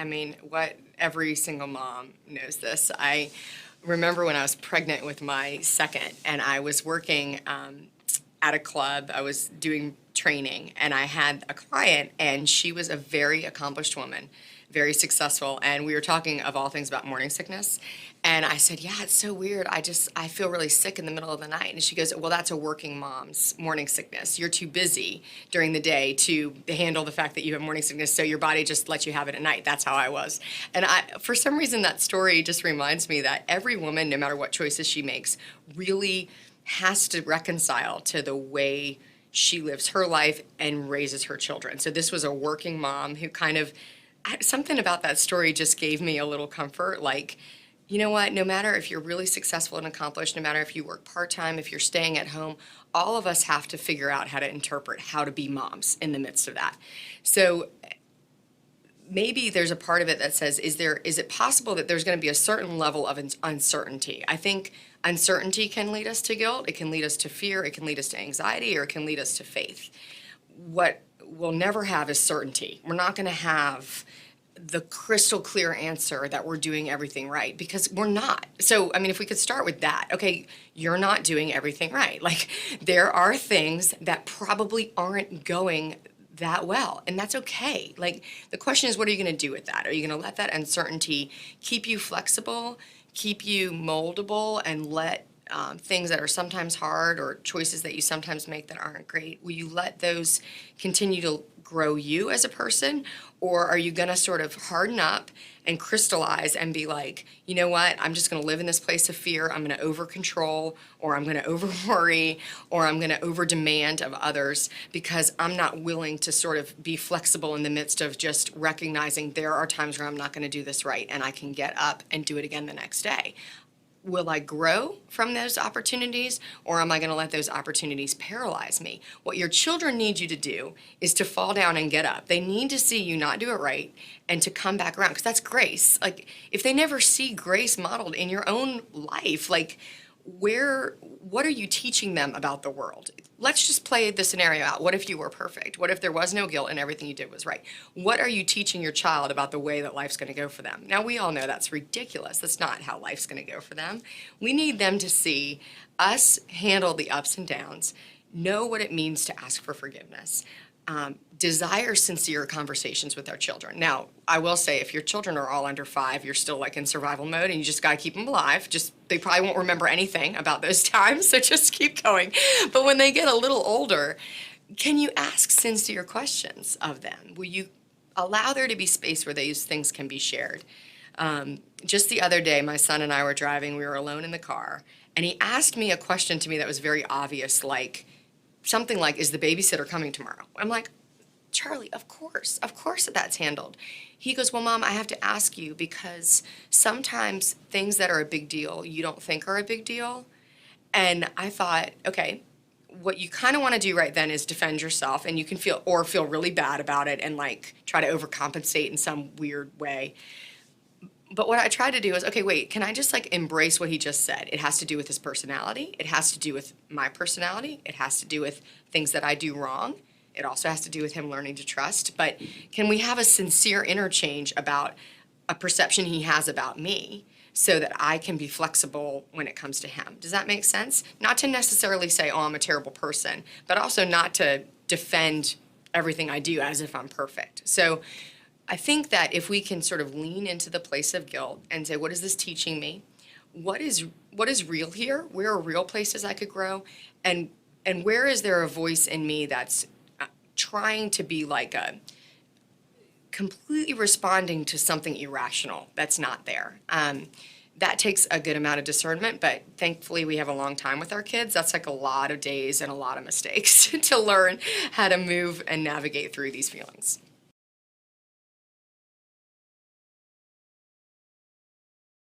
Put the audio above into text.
mean, every single mom knows this. I remember when I was pregnant with my second, and I was working at a club. I was doing training, and I had a client, and she was a very accomplished woman, very successful, and we were talking of all things about morning sickness. And I said, yeah, it's so weird. I feel really sick in the middle of the night. And she goes, well, that's a working mom's morning sickness. You're too busy during the day to handle the fact that you have morning sickness, so your body just lets you have it at night. That's how I was. And for some reason, that story just reminds me that every woman, no matter what choices she makes, really has to reconcile to the way she lives her life and raises her children. So this was a working mom who something about that story just gave me a little comfort, like, you know what, no matter if you're really successful and accomplished, no matter if you work part-time, if you're staying at home, all of us have to figure out how to interpret how to be moms in the midst of that. So maybe there's a part of it that says, is it possible that there's going to be a certain level of uncertainty? I think uncertainty can lead us to guilt, it can lead us to fear, it can lead us to anxiety, or it can lead us to faith. What we'll never have is certainty. We're not going to have the crystal clear answer that we're doing everything right, because we're not. So, I mean, if we could start with that, okay, you're not doing everything right. Like, there are things that probably aren't going that well, and that's okay. Like, the question is, what are you going to do with that? Are you going to let that uncertainty keep you flexible, keep you moldable, and let things that are sometimes hard or choices that you sometimes make that aren't great, will you let those continue to grow you as a person? Or are you going to sort of harden up and crystallize and be like, you know what, I'm just going to live in this place of fear, I'm going to over control, or I'm going to over worry, or I'm going to over demand of others because I'm not willing to sort of be flexible in the midst of just recognizing there are times where I'm not going to do this right and I can get up and do it again the next day. Will I grow from those opportunities, or am I going to let those opportunities paralyze me? What your children need you to do is to fall down and get up. They need to see you not do it right and to come back around, because that's grace. Like, if they never see grace modeled in your own life, like, what are you teaching them about the world? Let's just play the scenario out. What if you were perfect? What if there was no guilt and everything you did was right? What are you teaching your child about the way that life's going to go for them? Now, we all know that's ridiculous. That's not how life's going to go for them. We need them to see us handle the ups and downs, know what it means to ask for forgiveness, desire sincere conversations with our children. Now, I will say, if your children are all under 5, you're still like in survival mode and you just got to keep them alive. They probably won't remember anything about those times, so just keep going. But when they get a little older, can you ask sincere questions of them? Will you allow there to be space where these things can be shared? Just the other day, my son and I were driving, we were alone in the car, and he asked me a question to me that was very obvious, like, something like, is the babysitter coming tomorrow? I'm like, Charlie, of course that's handled. He goes, well, Mom, I have to ask you because sometimes things that are a big deal you don't think are a big deal. And I thought, okay, what you kind of want to do right then is defend yourself, and you can feel really bad about it and like try to overcompensate in some weird way. But what I tried to do is, okay, wait, can I just like embrace what he just said? It has to do with his personality. It has to do with my personality. It has to do with things that I do wrong. It also has to do with him learning to trust. But can we have a sincere interchange about a perception he has about me so that I can be flexible when it comes to him? Does that make sense? Not to necessarily say, oh, I'm a terrible person, but also not to defend everything I do as if I'm perfect. So I think that if we can sort of lean into the place of guilt and say, what is this teaching me? What is real here? Where are real places I could grow? And where is there a voice in me that's trying to be like completely responding to something irrational that's not there? That takes a good amount of discernment, but thankfully we have a long time with our kids. That's like a lot of days and a lot of mistakes to learn how to move and navigate through these feelings.